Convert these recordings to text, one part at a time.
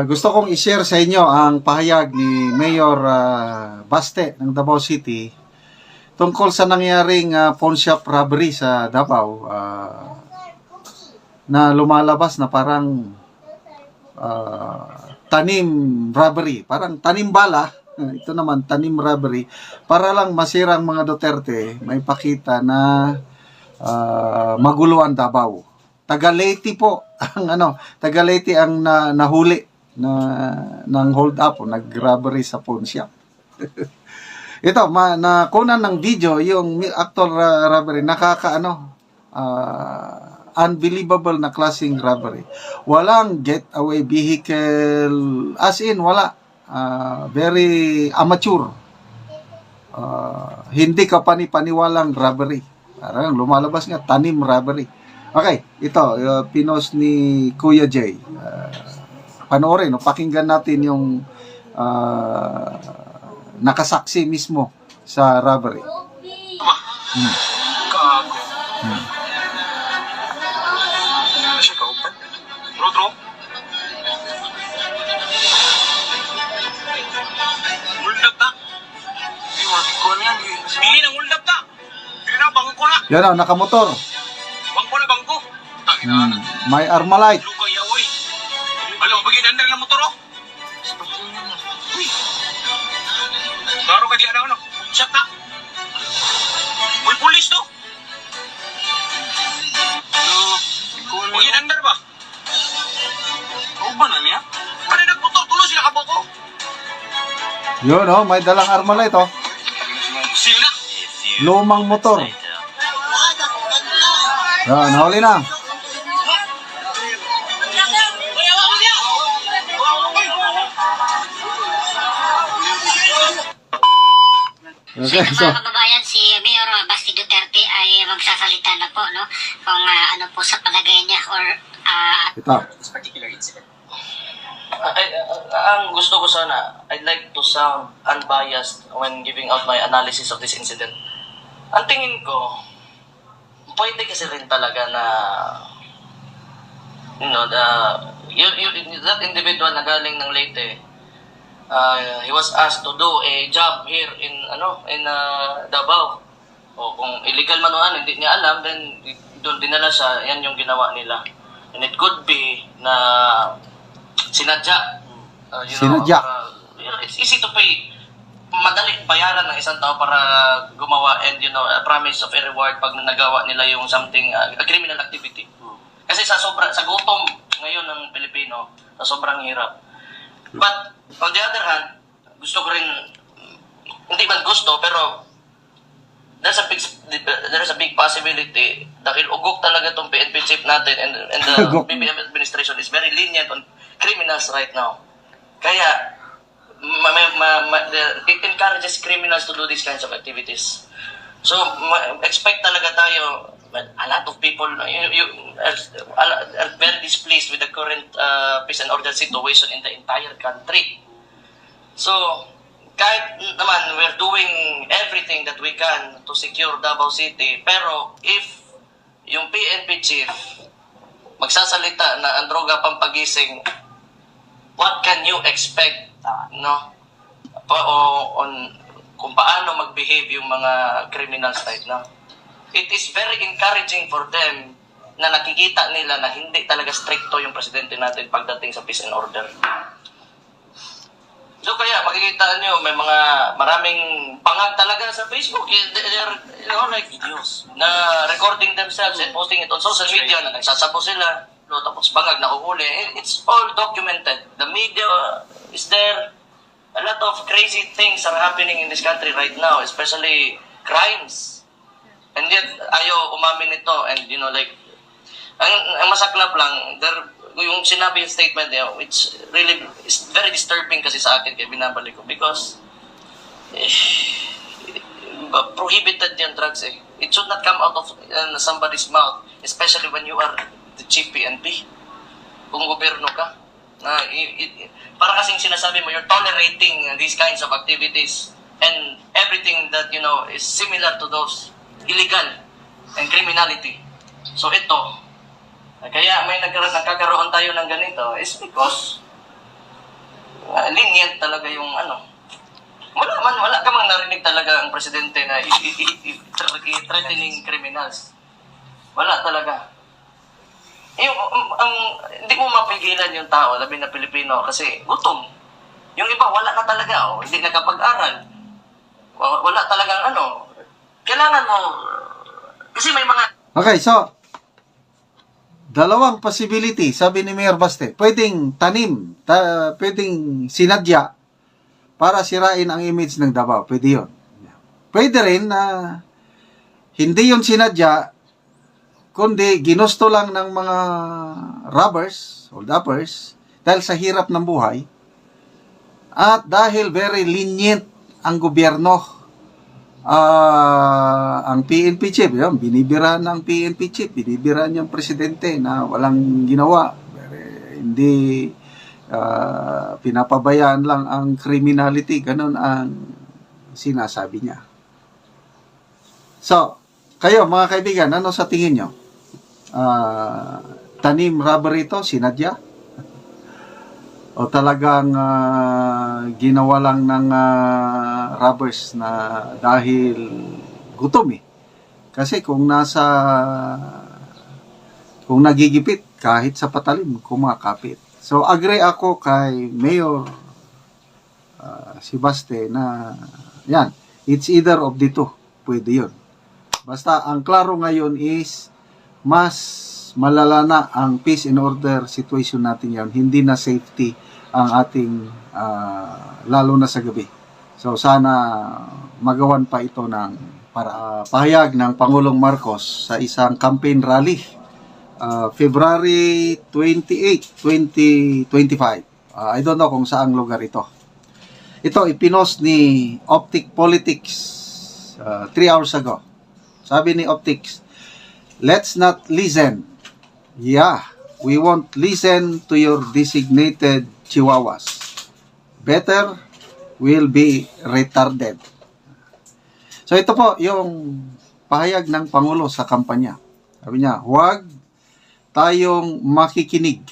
Gusto kong i-share sa inyo ang pahayag ni Mayor Baste ng Davao City tungkol sa nangyaring pawn shop robbery sa Davao na lumalabas na parang tanim robbery, parang tanim bala. Ito naman, tanim robbery, para lang masira ang mga Duterte, may pakita na magulo ang Davao. Taga Leyte po ang Taga Leyte ang nahuli ng hold up o nag-robbery sa pawn shop. Ito, nakunan ng video yung actual robbery, unbelievable na klaseng robbery. Walang getaway vehicle, as in wala. Very amateur. Hindi ka paniwalang robbery. Parang lumalabas nga, tanim robbery. Okay, ito, pinost ni Kuya Jay. Panoorin, pakinggan natin yung nakasaksi mismo sa robbery. Yan o, nakamotor. May Armalite. Alam, bagay na lang motor oh. Klaro ka diyan ano? Shut na. Uy, pulis to. Bagay na ba? Uban na niya? Ano nagmotor tulo sila kaboko? Yun o, may dalang Armalite o. Sila. Lumang motor. Yan, nahuli na. Okay, so mga kababayan, si Mayor Basti Duterte ay magsasalita na po, no? Kung ano po sa palagay niya or ito. this particular incident. Ang gusto ko sana, I'd like to sound unbiased when giving out my analysis of this incident. Ang tingin ko, pwede kasi rin talaga na that individual na galing ng Leyte, he was asked to do a job here in Davao. O kung illegal man o hindi niya alam, then doon dinala siya, yan yung ginawa nila. And it could be na sinadya. Sinadya. It's easy to pay. Madali bayaran ng isang tao para gumawa and a promise of a reward pag nagawa nila yung something, a criminal activity. Kasi sa gutom ngayon ng Pilipino, sa sobrang hirap. But on the other hand, gusto ko rin, hindi man gusto, pero there's a big possibility dahil ugok talaga itong PNP chief natin and the BBM administration is very lenient on criminals right now. Kaya it encourages criminals to do these kinds of activities. So expect talaga tayo, a lot of people are very displeased with the current peace and order situation in the entire country. So kahit naman we're doing everything that we can to secure Davao City, pero if yung PNP chief magsasalita na ang droga pampagising, what can you expect, no? On kung paano mag-behave yung mga criminals right now. It is very encouraging for them na nakikita nila na hindi talaga stricto yung presidente natin pagdating sa peace and order. So kaya makikita nyo, may maraming pangag talaga sa Facebook. They're like videos na recording themselves and posting it on social media na nagsasabo sila. Tapos pangag na uhuli. It's all documented. The media is there. A lot of crazy things are happening in this country right now, especially crimes. And yet, ayaw umamin ito. And ang masaklap lang, yung sinabi yung statement niya, it's very disturbing kasi sa akin, kaya binabalik ko. Because, prohibited yung drugs eh. It should not come out of somebody's mouth, especially when you are the chief PNP. Kung gobyerno ka. Para kasing sinasabi mo, you're tolerating these kinds of activities and everything that, is similar to those illegal and criminality. So ito, kaya may nagkakaroon tayo ng ganito is because lenient talaga yung ano. Wala ka mang narinig talaga ang presidente na threatening criminals. Wala talaga. Hindi mo mapigilan yung tao, labi na Pilipino, kasi gutom. Yung iba, wala na talaga, hindi nakapag-aral. Wala talagang ano. Kailangan mo, kasi may mga... Okay, so, dalawang possibility, sabi ni Mayor Baste. Pwedeng pwedeng sinadya para sirain ang image ng Davao. Pwede yun. Pwede rin na hindi yun sinadya, kundi ginusto lang ng mga robbers, hold-uppers, dahil sa hirap ng buhay, at dahil very lenient ang gobyerno, ang PNP chief, yun, binibirahan ng PNP chief, binibirahan yung presidente na walang ginawa, hindi pinapabayaan lang ang criminality, ganun ang sinasabi niya. So, kayo mga kaibigan, ano sa tingin nyo? Tanim robbery ito, sinadya? O talagang ginawa lang ng robbers na dahil gutom eh. Kasi kung nagigipit, kahit sa patalim, kumakapit. So, agree ako kay Mayor si Baste na yan, it's either of the two. Pwede yun. Basta, ang klaro ngayon is mas malala na ang peace and order situation natin yan. Hindi na safety ang ating, lalo na sa gabi. So, sana magawan pa ito ng pahayag ng Pangulong Marcos sa isang campaign rally. February 28, 2025. I don't know kung saang lugar ito. Ito, ipinost ni Optic Politics 3 hours ago. Sabi ni Optics, let's not listen. Yeah, we won't listen to your designated chihuahuas. Better, we'll be retarded. So ito po yung pahayag ng Pangulo sa kampanya. Sabi niya, huwag tayong makikinig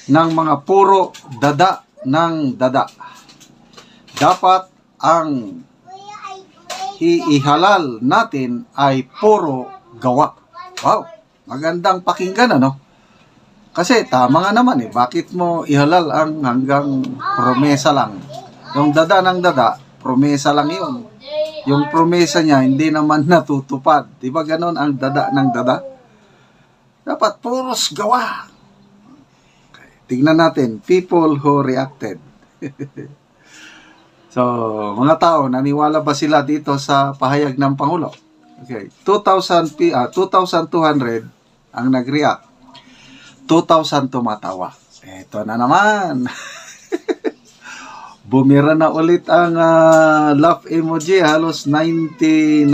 ng mga puro dada ng dada. Dapat ang ihalal natin ay puro gawa. Wow, magandang pakinggan ano? Kasi tama nga naman eh, bakit mo ihalal ang hanggang promesa lang? Yung dada ng dada, promesa lang yun. Yung promesa niya hindi naman natutupad. Di ba ganon ang dada ng dada? Dapat puros gawa. Okay. Tingnan natin, people who reacted. So, mga tao, naniwala ba sila dito sa pahayag ng Pangulo? Okay, 2,200 ang nag-react. 2,000 tumatawa. Ito na naman. Bumira na ulit ang laugh emoji. Halos 99%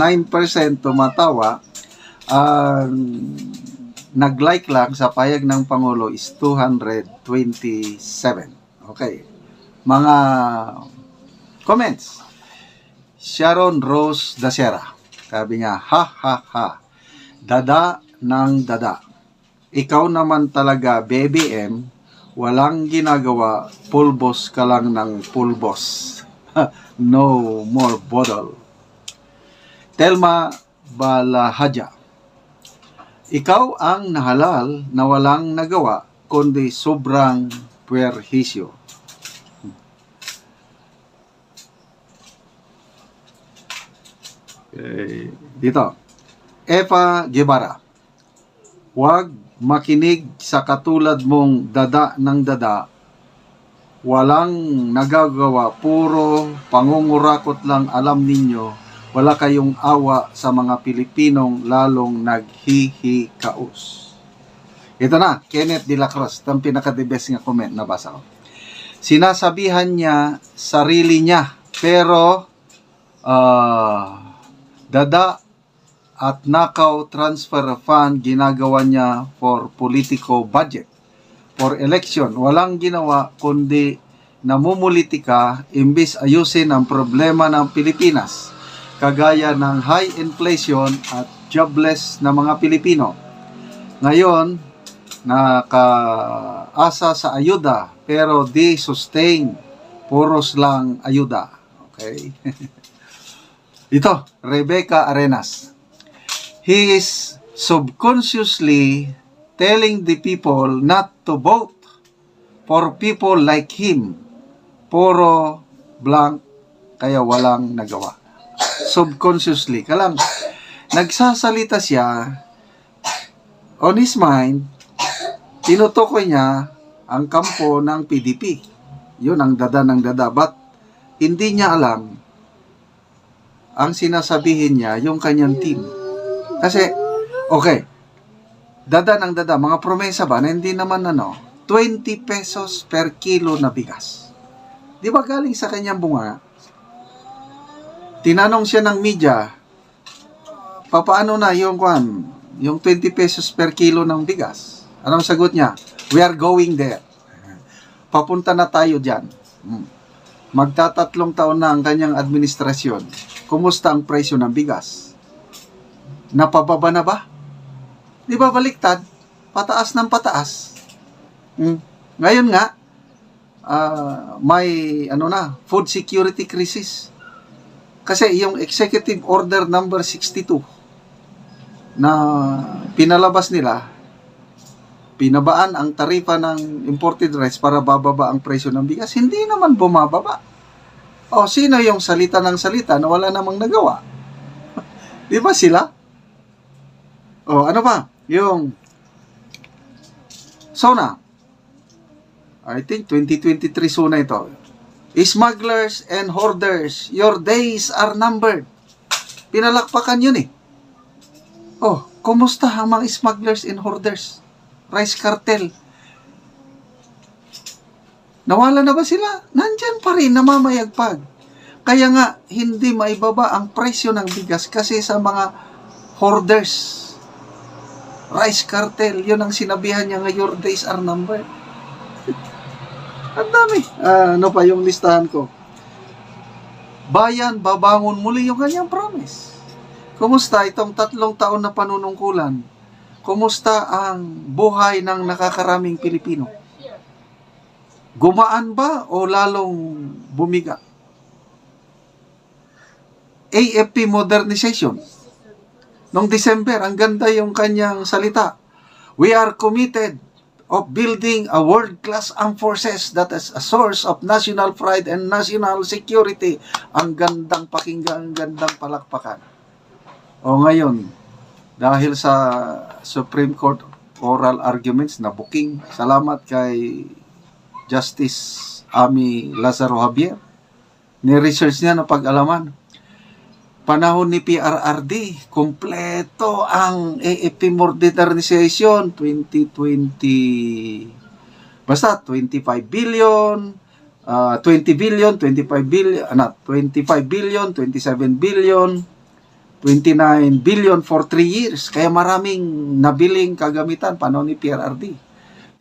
tumatawa. Ang nag-like lang sa pahayag ng Pangulo is 227. Okay. Mga comments. Sharon Rose Dacera. Sabi niya, ha ha ha. Dada ng dada. Ikaw naman talaga, Baby M, walang ginagawa, pulbos ka lang ng pulbos. No more bottle. Telma Balahadja. Ikaw ang nahalal na walang nagawa, kundi sobrang puwerhisyo. Okay. Dito. Eva Guevara. Huwag makinig sa katulad mong dada ng dada. Walang nagagawa, puro pangungurakot lang alam ninyo. Wala kayong awa sa mga Pilipinong lalong naghihikaos. Ito na, Kenneth de la Cruz. Ito ang pinaka-the best nga comment na basa ko. Sinasabihan niya sarili niya, pero dada at nakaw transfer fund ginagawa niya for political budget, for election. Walang ginawa kundi namumulitika imbis ayusin ang problema ng Pilipinas, kagaya ng high inflation at jobless na mga Pilipino. Ngayon, nakaasa sa ayuda, pero di sustain, puros lang ayuda. Okay? Ito, Rebecca Arenas. He is subconsciously telling the people not to vote for people like him. Puro blank, kaya walang nagawa. Subconsciously. Kalang, nagsasalita siya, on his mind, tinutukoy niya ang kampo ng PDP. Yun ang dada ng dada. But, hindi niya alam ang sinasabihin niya yung kanyang team. Kasi, okay, dada ng dada, mga promesa ba na hindi naman 20 pesos per kilo na bigas. Di ba galing sa kanyang bunga? Tinanong siya ng media, papaano na yung 20 pesos per kilo ng bigas? Anong sagot niya? We are going there. Papunta na tayo dyan. Magtatatlong taon na ang kanyang administrasyon. Kumusta ang presyo ng bigas? Napababa na ba? Di ba baliktad? Pataas ng pataas. Ngayon nga, may food security crisis. Kasi yung Executive Order number 62 na pinalabas nila, pinabaan ang tarifa ng imported rice para bababa ang presyo ng bigas, hindi naman bumababa. O, sino yung salita ng salita na wala namang nagawa? Di ba sila? O, ano ba? Yung SONA. I think 2023 SONA ito. Smugglers and hoarders, your days are numbered. Pinalakpakan yun eh. Oh, kumusta ang mga smugglers and hoarders? Rice cartel. Nawala na ba sila? Nandyan pa rin, namamayagpag. Kaya nga, hindi maibaba ang presyo ng bigas kasi sa mga hoarders. Rice cartel, yun ang sinabihan niya nga, your days are numbered. Ang dami. Ano pa yung listahan ko? Bayan, babangon muli yung kanyang promise. Kumusta itong 3 taon na panunungkulan? Kumusta ang buhay ng nakakaraming Pilipino? Gumaan ba o lalong bumiga? AFP modernization. Noong December, ang ganda yung kanyang salita. We are committed of building a world-class armed forces that is a source of national pride and national security. Ang gandang pakinggan, ang gandang palakpakan. O ngayon, dahil sa Supreme Court oral arguments na booking, salamat kay Justice Amy Lazaro Javier. Ni-research niya na pag-alaman. Panahon ni PRRD, kompleto ang AFP modernization 2020. Basta 25 billion, 20 billion, 25 billion, 25 billion, 27 billion, 29 billion for 3 years. Kaya maraming nabiling kagamitan panahon ni PRRD.